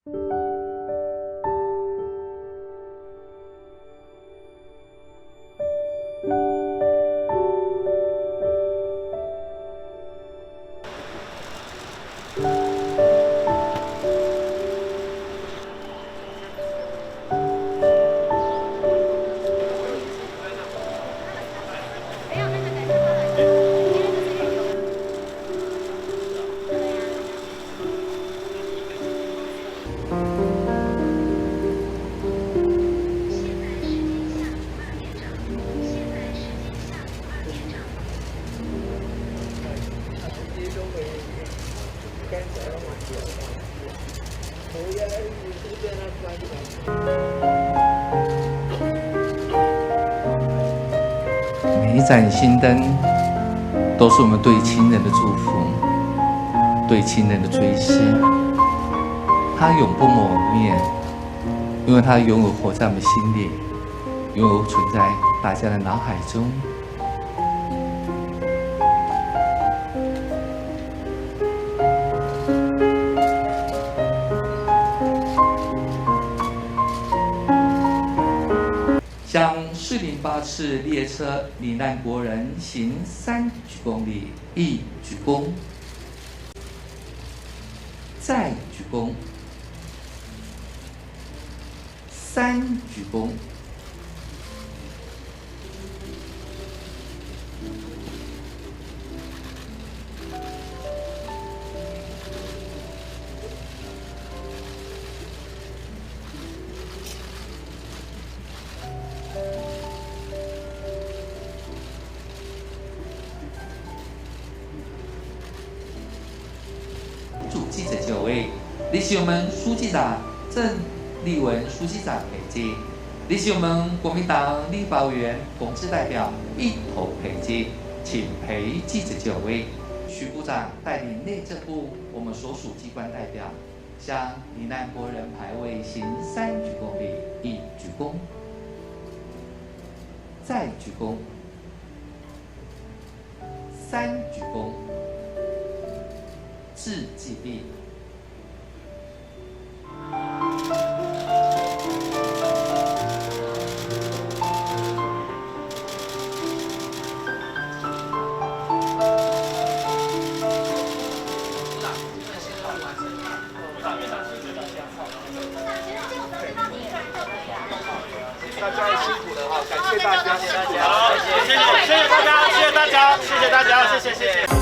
每一盏心灯都是我们对亲人的祝福，对亲人的追思。它永不磨灭，因为它永远活在我们心里，永远存在大家的脑海中。向408次列车罹难国人行3鞠躬礼，1鞠躬，再鞠躬，3鞠躬。主记者9位，李是我们书记长郑丽文书记长陪祭，李是我们国民党立法委员同志代表一同陪祭，请陪记者9位。徐部长带领内政部我们所属机关代表，向罹难国人牌位行3鞠躬礼，1鞠躬，再鞠躬，3鞠躬。致祭毕。大家也辛苦了哈，感谢大家，好，谢谢大家，谢谢大家，谢谢大家，谢谢。